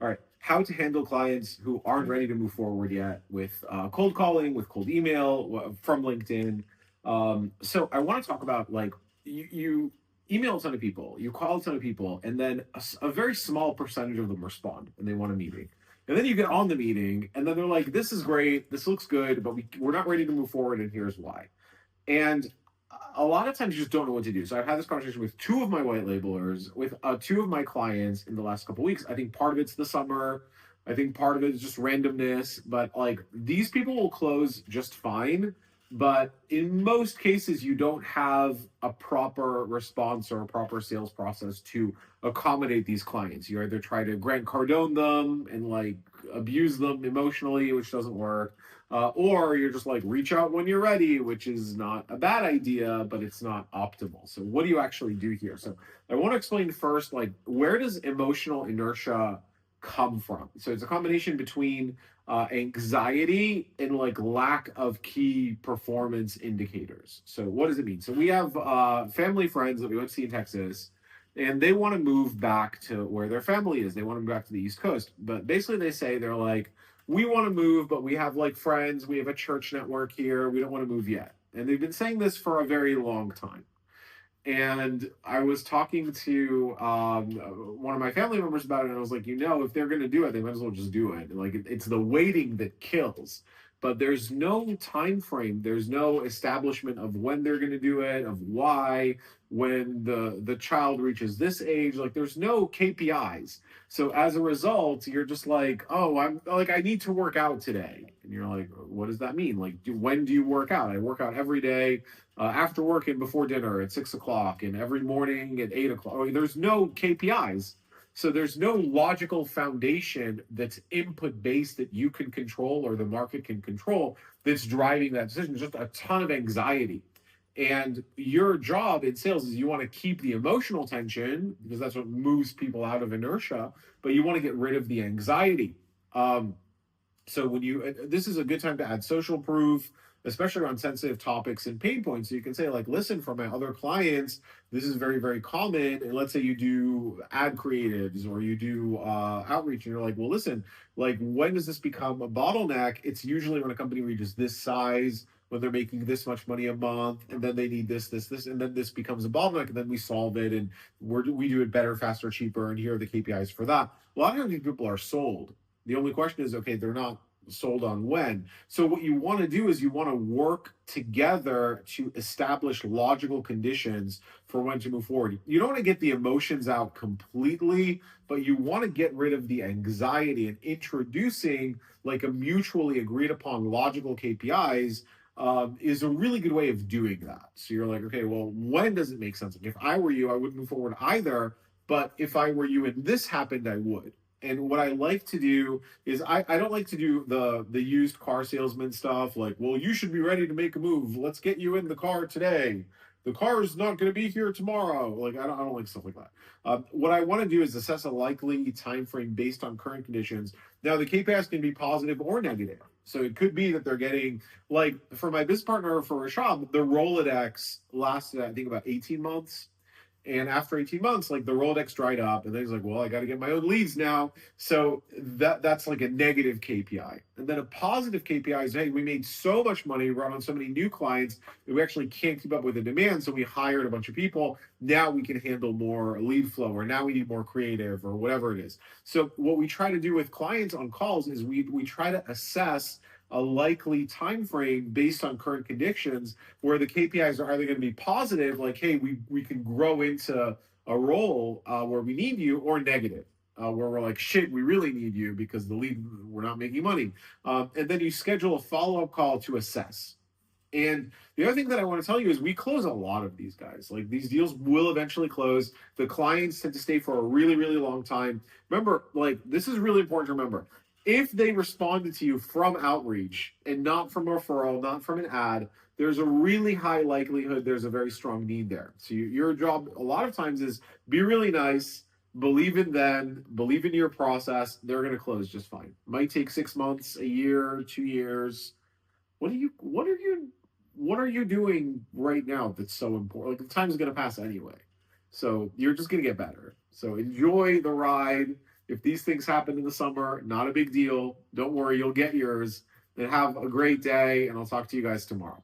All right. How to handle clients who aren't ready to move forward yet with cold calling, with cold email from LinkedIn. So I want to talk about like you email a ton of people, you call a ton of people, and then a very small percentage of them respond and they want a meeting. And then you get on the meeting, and then they're like, "This is great, this looks good, but we're not ready to move forward, and here's why." And a lot of times you just don't know what to do. So I've had this conversation with two of my white labelers, with two of my clients in the last couple of weeks. I think part of it's the summer. I think part of it is just randomness. But like these people will close just fine. But in most cases, you don't have a proper response or a proper sales process to accommodate these clients. You either try to Grant Cardone them and like abuse them emotionally, which doesn't work, or you're just like reach out when you're ready, which is not a bad idea, but it's not optimal. So what do you actually do here? So I want to explain first, like where does emotional inertia come from? So it's a combination between anxiety and like lack of key performance indicators. So what does it mean? So we have family friends that we went to see in Texas, and they want to move back to where their family is. They want to move back to the East Coast, but basically they say they're like, we want to move, but we have like friends, we have a church network here, we don't want to move yet. And they've been saying this for a very long time. And I was talking to one of my family members about it, and I was like, if they're going to do it, they might as well just do it. Like it's the waiting that kills. But there's no time frame. There's no establishment of when they're going to do it, of why, when the child reaches this age. Like there's no KPIs. So as a result, you're just like, oh, I need to work out today, and you're like, what does that mean? Like, when do you work out? I work out every day after work and before dinner at 6 o'clock, and every morning at 8 o'clock. I mean, there's no KPIs. So there's no logical foundation that's input based that you can control or the market can control that's driving that decision. Just a ton of anxiety. And your job in sales is you want to keep the emotional tension because that's what moves people out of inertia, but you want to get rid of the anxiety. So this is a good time to add social proof, especially around sensitive topics and pain points. So you can say like, listen, for my other clients, this is very, very common. And let's say you do ad creatives or you do outreach, and you're like, well, listen, like when does this become a bottleneck? It's usually when a company reaches this size, when they're making this much money a month, and then they need this, and then this becomes a bottleneck, and then we solve it, and we do it better, faster, cheaper, and here are the KPIs for that. A lot of times these people are sold. The only question is, okay, they're not sold on when. So what you want to do is you want to work together to establish logical conditions for when to move forward. You don't want to get the emotions out completely, but you want to get rid of the anxiety, and introducing like a mutually agreed upon logical KPIs is a really good way of doing that. So you're like, okay, well, when does it make sense? Like if I were you, I wouldn't move forward either. But if I were you and this happened, I would. And what I like to do is I don't like to do the used car salesman stuff like, well, you should be ready to make a move. Let's get you in the car today. The car is not going to be here tomorrow. Like I don't like stuff like that. What I want to do is assess a likely time frame based on current conditions. Now the KPIs can be positive or negative. So it could be that they're getting, like for my business partner for Rashab, the Rolodex lasted I think about 18 months. And after 18 months, like the Rolodex dried up, and then he's like, well, I got to get my own leads now. So that's like a negative KPI. And then a positive KPI is, hey, we made so much money, we brought on so many new clients that we actually can't keep up with the demand. So we hired a bunch of people. Now we can handle more lead flow, or now we need more creative, or whatever it is. So what we try to do with clients on calls is we try to assess a likely time frame based on current conditions, where the KPIs are either going to be positive, like, hey, we can grow into a role where we need you, or negative, where we're like, shit, we really need you because we're not making money. And then you schedule a follow-up call to assess. And the other thing that I want to tell you is we close a lot of these guys. Like these deals will eventually close. The clients tend to stay for a really, really long time. Remember, like this is really important to remember. If they responded to you from outreach and not from a referral, not from an ad, there's a really high likelihood there's a very strong need there. So your job a lot of times is be really nice, believe in them, believe in your process. They're going to close just fine. Might take 6 months, a year, 2 years. What are you doing right now that's so important? Like the time is going to pass anyway. So you're just going to get better. So enjoy the ride. If these things happen in the summer, not a big deal. Don't worry, you'll get yours. And have a great day, and I'll talk to you guys tomorrow.